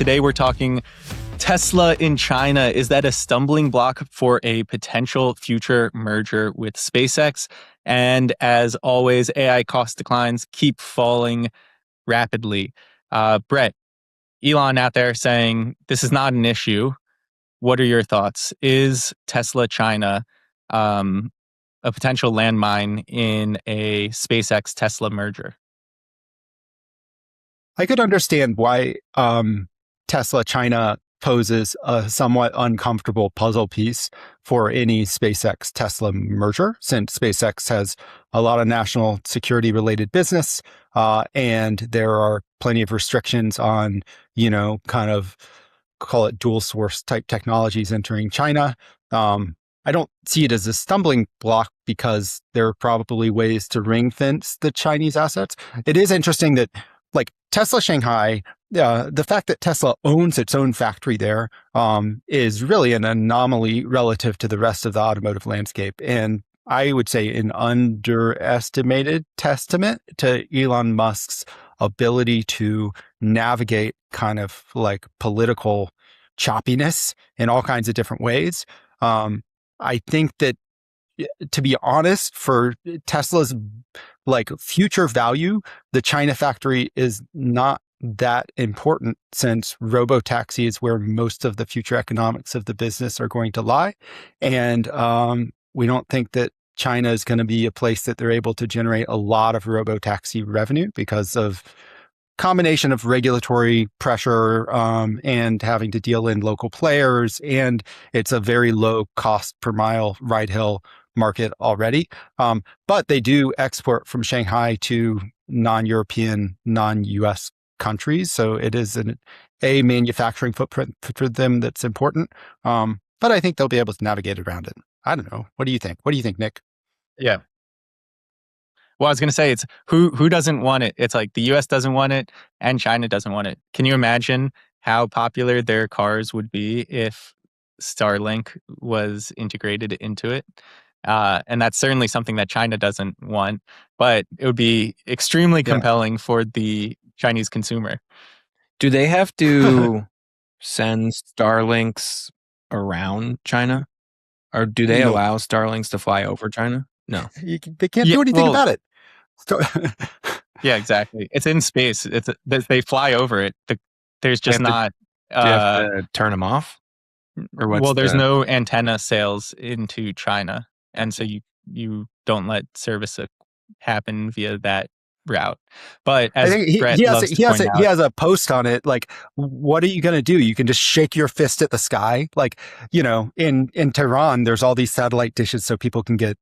Today we're talking Tesla in China. Is that a stumbling block for a potential future merger with SpaceX? And as always, AI cost declines keep falling rapidly. Brett, Elon out there saying this is not an issue. What are your thoughts? Is Tesla China a potential landmine in a SpaceX Tesla merger? I could understand why Tesla China poses a somewhat uncomfortable puzzle piece for any SpaceX Tesla merger, since SpaceX has a lot of national security related business, and there are plenty of restrictions on, kind of call it dual source type technologies entering China. I don't see it as a stumbling block because there are probably ways to ring fence the Chinese assets. It is interesting that Tesla Shanghai, the fact that Tesla owns its own factory there is really an anomaly relative to the rest of the automotive landscape. And I would say an underestimated testament to Elon Musk's ability to navigate kind of political choppiness in all kinds of different ways. I think that, to be honest, for Tesla's future value, the China factory is not that important, since Robotaxi is where most of the future economics of the business are going to lie. And we don't think that China is going to be a place that they're able to generate a lot of Robotaxi revenue because of combination of regulatory pressure and having to deal in local players. And it's a very low cost per mile ride-hail market already. But they do export from Shanghai to non-European, non-US countries. So it is a manufacturing footprint for them that's important. But I think they'll be able to navigate around it. I don't know. What do you think? What do you think, Nick? Yeah. Well, I was going to say, it's who doesn't want it? It's like the US doesn't want it and China doesn't want it. Can you imagine how popular their cars would be if Starlink was integrated into it? And that's certainly something that China doesn't want, but it would be extremely compelling for the Chinese consumer. Do they have to send Starlinks around China? Or do they allow Starlinks to fly over China? No. They can't do anything about it. Yeah, exactly. It's in space. They fly over it. There's just not... do you have to turn them off? Or there's no antenna sales into China. And so you don't let service happen via that route. But as Brett he has a post on it. What are you going to do? You can just shake your fist at the sky. In Tehran, there's all these satellite dishes so people can get,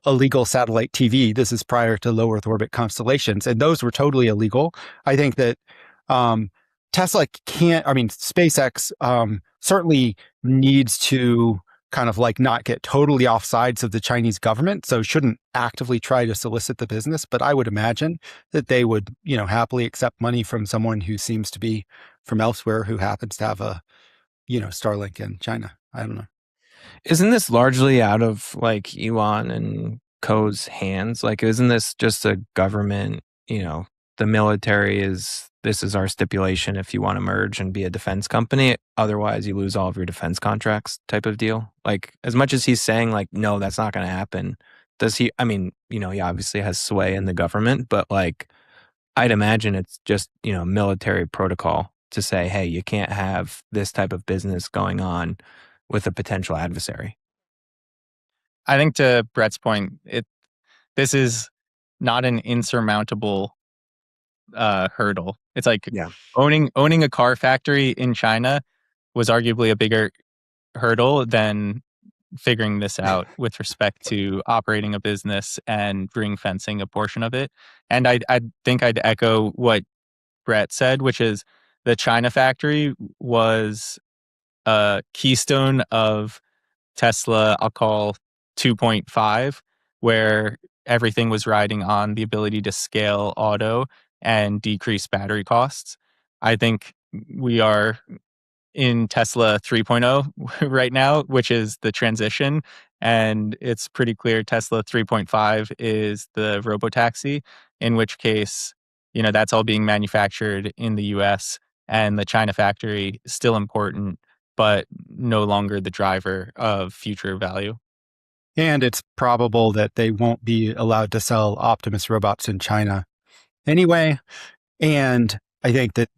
illegal satellite TV. This is prior to low Earth orbit constellations. And those were totally illegal. I think that Tesla SpaceX certainly needs to kind of not get totally off sides of the Chinese government. So shouldn't actively try to solicit the business, but I would imagine that they would, happily accept money from someone who seems to be from elsewhere, who happens to have a, Starlink in China. I don't know. Isn't this largely out of Elon and Co.'s hands? Isn't this just a government, the military this is our stipulation if you want to merge and be a defense company. Otherwise, you lose all of your defense contracts type of deal. As much as he's saying, no, that's not going to happen. Does he? I mean, he obviously has sway in the government, but I'd imagine it's just, military protocol to say, hey, you can't have this type of business going on with a potential adversary. I think, to Brett's point, this is not an insurmountable hurdle. It's owning a car factory in China was arguably a bigger hurdle than figuring this out with respect to operating a business and ring fencing a portion of it. And I think I'd echo what Brett said, which is the China factory was a keystone of Tesla, I'll call 2.5, where everything was riding on the ability to scale auto and decrease battery costs. I think we are in Tesla 3.0 right now, which is the transition. And it's pretty clear Tesla 3.5 is the Robotaxi, in which case, that's all being manufactured in the US and the China factory is still important, but no longer the driver of future value. And it's probable that they won't be allowed to sell Optimus robots in China anyway. And I think that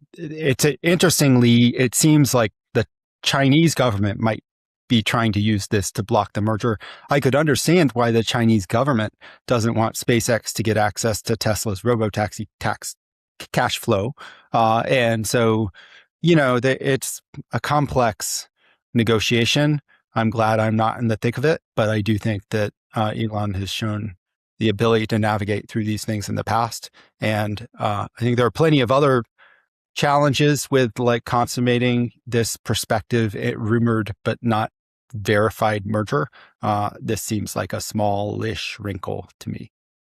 interestingly, it seems like the Chinese government might be trying to use this to block the merger. I could understand why the Chinese government doesn't want SpaceX to get access to Tesla's Robotaxi cash flow. And so, it's a complex negotiation. I'm glad I'm not in the thick of it, but I do think that Elon has shown the ability to navigate through these things in the past. And I think there are plenty of other challenges with like consummating this prospective, rumored but not verified merger. This seems like a smallish wrinkle to me.